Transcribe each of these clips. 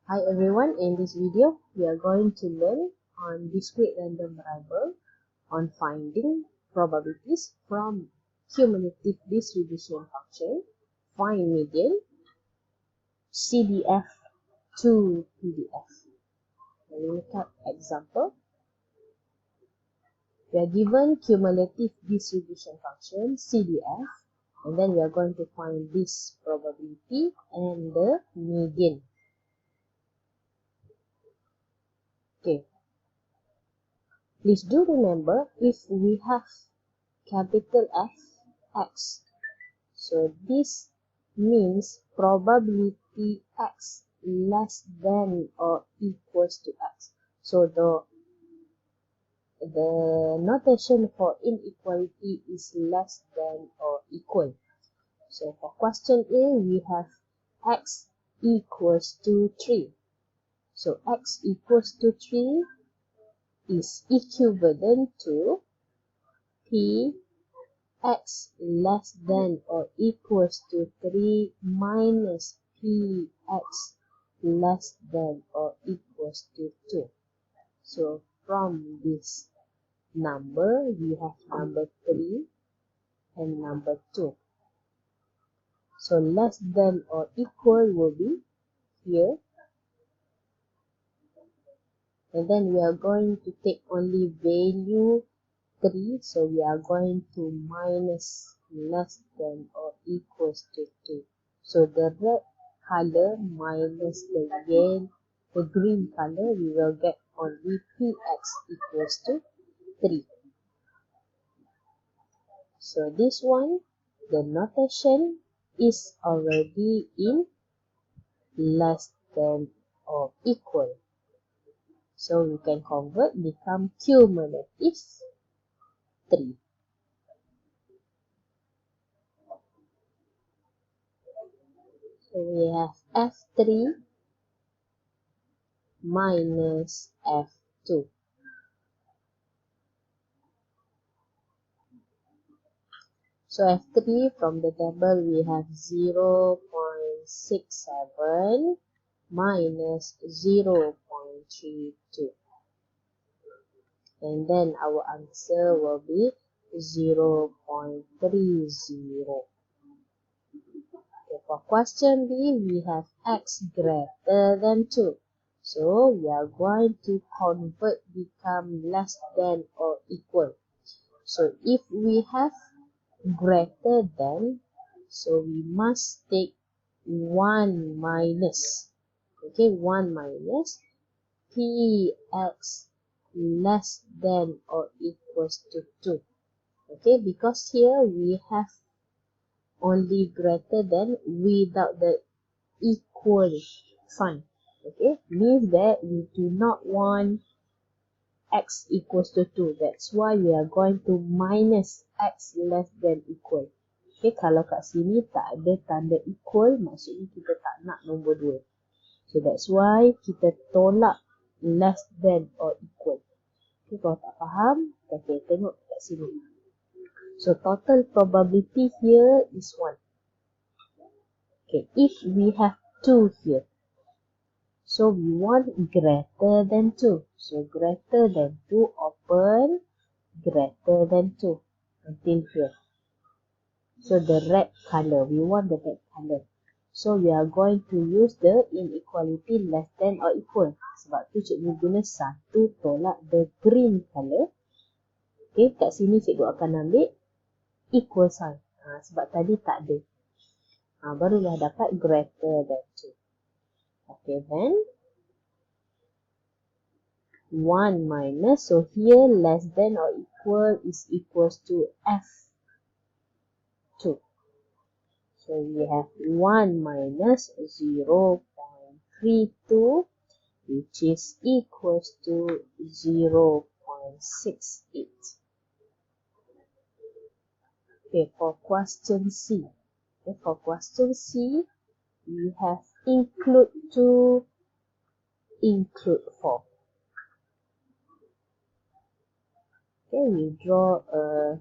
Hi everyone, in this video we are going to learn on discrete random variable on finding probabilities from cumulative distribution function, find median, CDF to PDF. Let me look at example. We are given cumulative distribution function CDF, and then we are going to find this probability and the median. Okay. Please do remember, if we have capital F, X, so this means probability X less than or equals to X. So the notation for inequality is less than or equal. So for question A, we have X equals to 3. So X equals to 3 is equivalent to P x less than or equals to 3 minus Px less than or equals to 2. So from this number, we have number 3 and number 2. So less than or equal will be here. And then we are going to take only value 3, so we are going to minus less than or equals to 2. So the red color minus the green color, we will get only Px equals to 3. So this one, the notation is already in less than or equal. So we can convert, become cumulative 3. So we have F3 minus F2. So F3 from the table we have 0.67 minus 0.32. And then our answer will be 0.30. Okay, for question B, we have x greater than 2. So we are going to convert, become less than or equal. So if we have greater than, so we must take 1 minus. Okay, 1 minus Px less than or equals to 2. Okay, because here we have only greater than without the equal sign. Okay, means that we do not want x equals to 2. That's why we are going to minus x less than equal. Okay, kalau kat sini tak ada tanda equal, maksudnya kita tak nak nombor 2. So that's why kita tolak less than or equal. Okay, kalau tak faham, okay, tengok kat sini. So total probability here is 1. Okay, if we have 2 here, so we want greater than 2. So greater than 2, open, greater than 2 until here. So the red color, we want the red color. So we are going to use the inequality less than or equal. Sebab tu cikgu guna 1 tolak the green color. Okay, kat sini cikgu akan ambil equal sign. Sebab tadi tak ada. Barulah dapat greater than 2. Okay, then 1 minus, so here less than or equal is equals to F2. So we have 1 minus 0.32, which is equals to 0.68. Okay, for question C. Okay, for question C, we have include 2, include 4. Okay, we draw a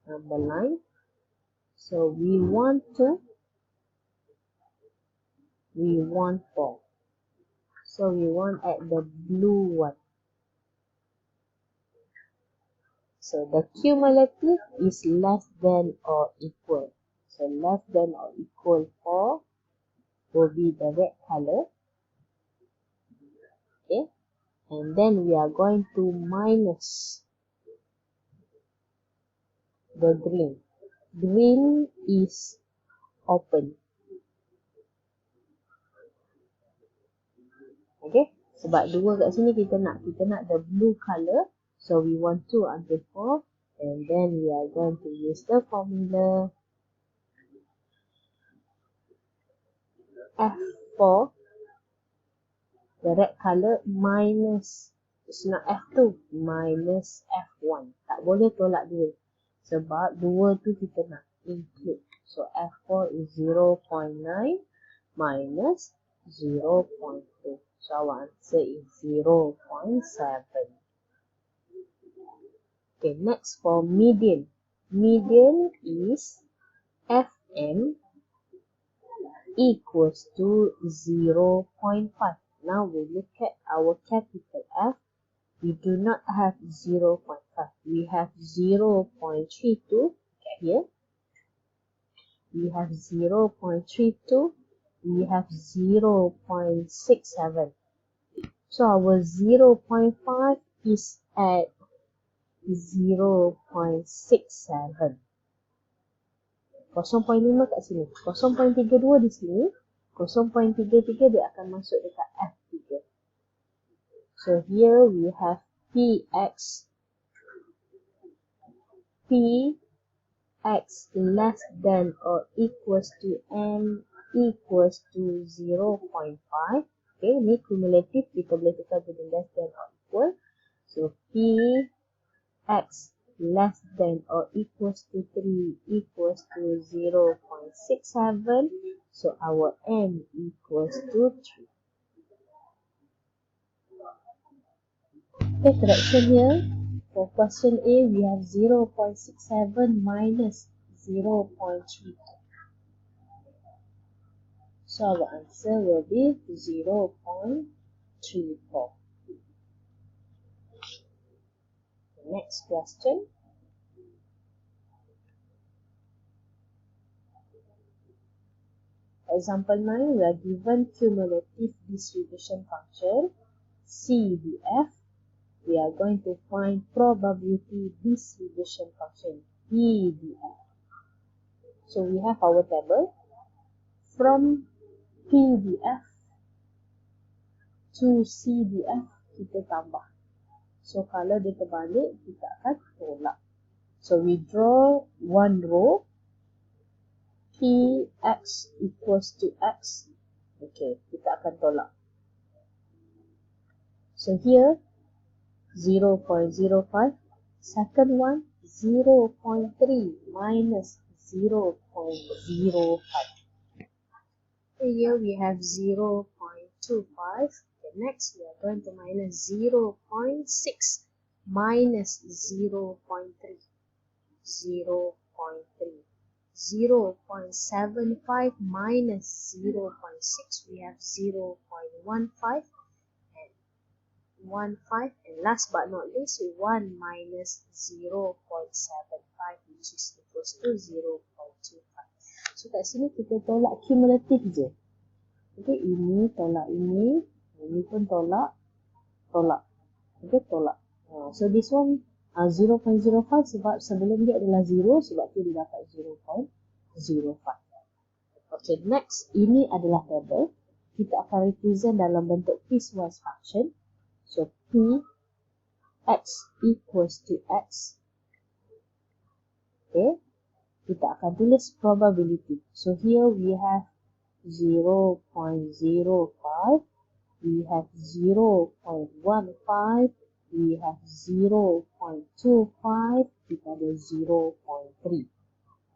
number line. So we want 4. So we want add the blue one. So the cumulative is less than or equal. So less than or equal for will be the red color. Okay. And then we are going to minus the green. Green is open. Okay. Sebab dua kat sini kita nak the blue color. So we want 2 until 4. And then we are going to use the formula F4, the red color, minus, it's not F2, minus F1. Tak boleh tolak 2. Sebab 2 tu kita nak include. So F4 is 0.9 minus 0.2. So our answer is 0.7. Okay, next for median. Median is Fm equals to 0.5. Now we look at our capital F. We do not have 0.5. We have 0.32 here. We have 0.32. We have 0.67. So our 0.5 is at 0.67. 0.5 kat sini. 0.32 di sini. 0.33 dia akan masuk dekat F3. So here we have Px less than or equals to n equals to 0.5. Okay, ni cumulative. Kita boleh tukar jadi less than or equal. So Px less than or equals to 3 equals to 0.67. So our n equals to 3. Okay, correction here. For question A, we have 0.67 minus 0.32. So our answer will be 0.34. Next question. Example 9, we are given cumulative distribution function CDF. We are going to find probability distribution function PDF. So we have our table. From PDF to CDF, kita tambah. So kalau dia terbalik, kita akan tolak. So we draw one row. Px equals to x. Okay, kita akan tolak. So here 0.05. Second one 0.3 minus 0.05. Here we have 0.25. Okay, next we are going to minus 0.6 minus 0.3. 0.75 minus 0.6, we have 0.15 and 1.5, and last but not least 1 minus 0.75, which is equals to 0.25. So kat sini kita tolak cumulative je. Okay, ini tolak ini pun tolak. Okay, tolak. So this one 0.05 sebab sebelum dia adalah 0, sebab tu dia dapat 0.05. Okay, next, ini adalah table. Kita akan represent dalam bentuk piecewise function. So P x equals to x. Okay, kita akan tulis probability. So here we have 0.05, we have 0.15, we have 0.25, kita ada 0.3.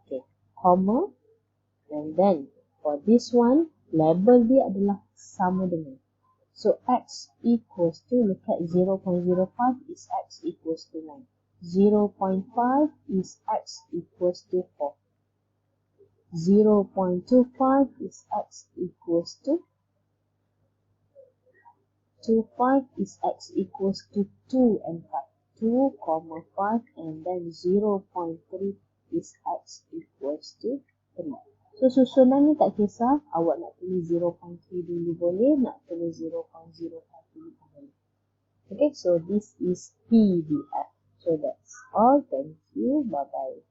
Okay, comma, and then for this one, label dia adalah sama dengan. So x equals to, look at 0.05 is x equals to 9. 0.5 is x equals to 4. 0.25 is x equals to to 5 is x equals to 2 and 5. 2, 5 and then 0.3 is x equals to 3. So susunan ni tak kisah, awak nak tulis 0.3 dulu boleh, nak tulis 0.05 dulu boleh. Okay, so this is PDF. So that's all. Thank you. Bye-bye.